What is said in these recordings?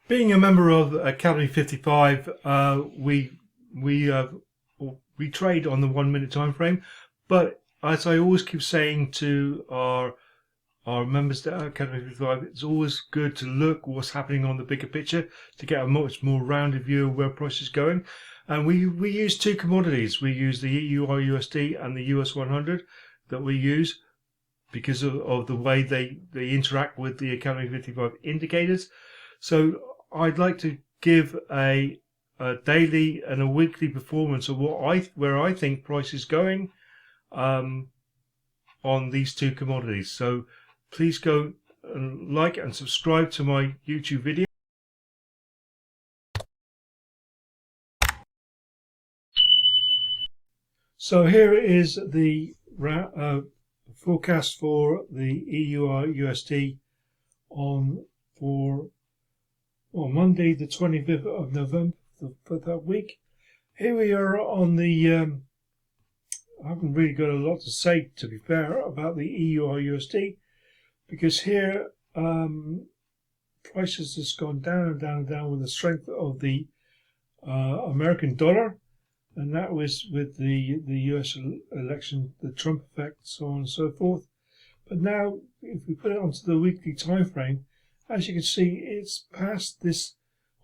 Being a member of Academy 55, we trade on the 1 minute time frame. But as I always keep saying to our members at Academy 55, it's always good to look what's happening on the bigger picture to get a much more rounded view of where price is going. And we use two commodities. We use the EUR USD and the US100 that we use because of the way they interact with the Academy 55 indicators. So I'd like to give a daily and a weekly performance of where I think price is going on these two commodities. So please go and like and subscribe to my YouTube video. So here is the forecast for the EUR USD for Monday the 25th of November for that week. Here we are on the I haven't really got a lot to say, to be fair, about the EUR USD, because here prices has gone down and down and down with the strength of the American dollar, and that was with the US election, the Trump effect, so on and so forth. But now, if we put it onto the weekly time frame, as you can see, it's past this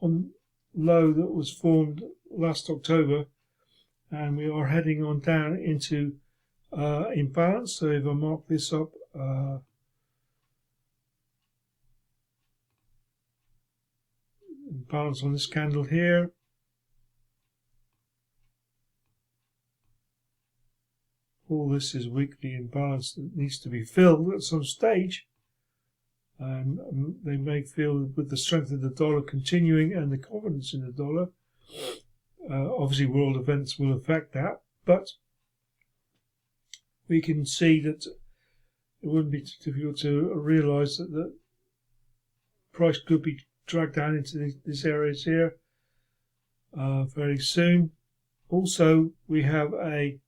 low that was formed last October, and we are heading on down into imbalance. So if I mark this up, imbalance on this candle here. All this is weekly imbalance that needs to be filled at some stage. And they may feel with the strength of the dollar continuing and the confidence in the dollar, obviously world events will affect that, but we can see that it wouldn't be too difficult to realise that the price could be dragged down into these areas here very soon. Also, we have a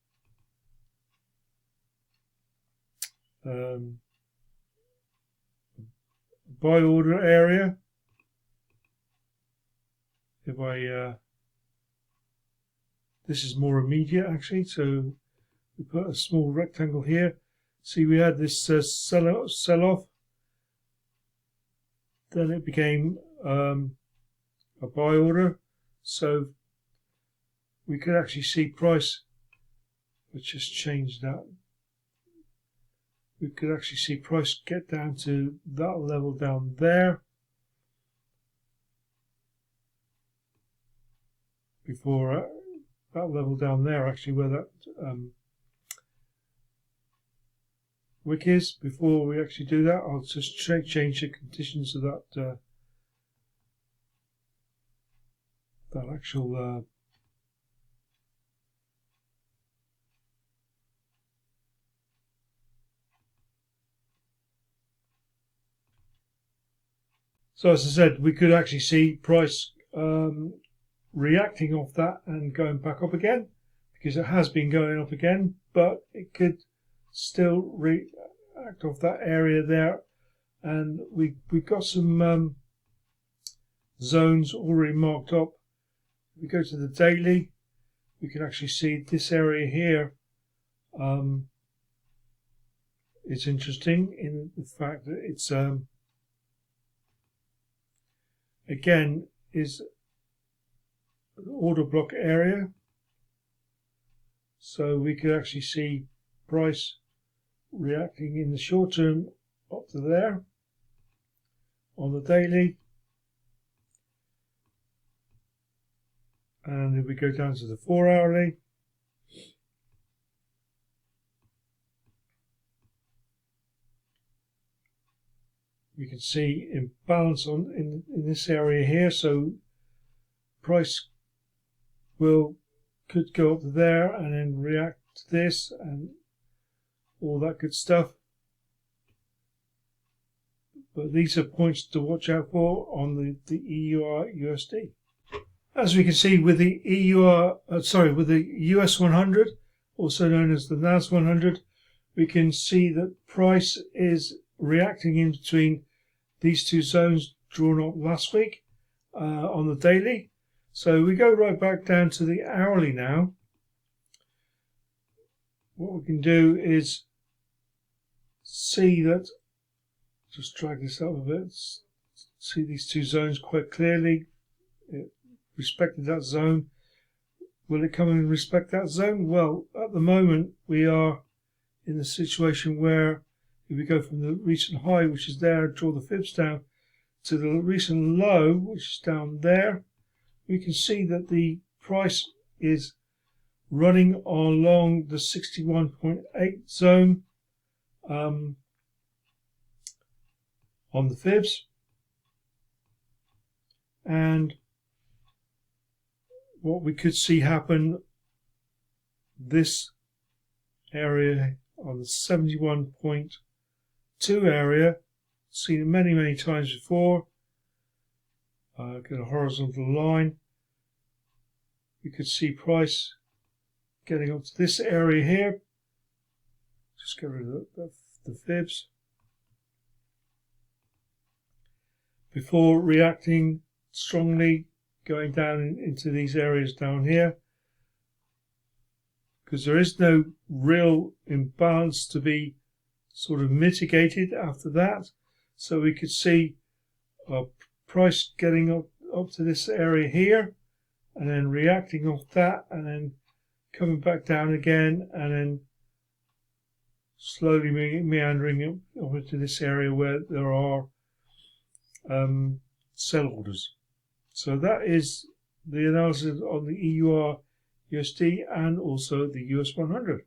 buy order area. If I this is more immediate actually, so we put a small rectangle here. See, we had this sell off, then it became a buy order, so we could actually see price. Let's just change that. We could actually see price get down to that level down there before that level down there, actually where that wick is. Before we actually do that, I'll just change the conditions of that that actual so as I said, we could actually see price reacting off that and going back up again, because it has been going up again, but it could still react off that area there. And we've got some zones already marked up. If we go to the daily, we can actually see this area here. It's interesting in the fact that it's again is an order block area, so we could actually see price reacting in the short term up to there on the daily, and if we go down to the 4 hourly, we can see imbalance in this area here, so price could go up to there and then react to this and all that good stuff. But these are points to watch out for on the EUR USD. As we can see with the with the US100, also known as the NAS 100, we can see that price is reacting in between these two zones drawn up last week. on the daily. So we go right back down to the hourly now. What we can do is see that, just drag this up a bit, see these two zones quite clearly. It respected that zone. Will it come and respect that zone? Well, at the moment we are in the situation where if we go from the recent high, which is there, draw the fibs down, to the recent low, which is down there, we can see that the price is running along the 61.8 zone on the fibs. And what we could see happen, this area on the 71.2 area, seen it many times before. Get a horizontal line. You could see price getting up to this area here. Just get rid of the fibs before reacting strongly, going down into these areas down here, because there is no real imbalance to be sort of mitigated after that. So we could see price getting up to this area here, and then reacting off that, and then coming back down again, and then slowly meandering up into this area where there are sell orders. So that is the analysis on the EUR USD and also the US 100.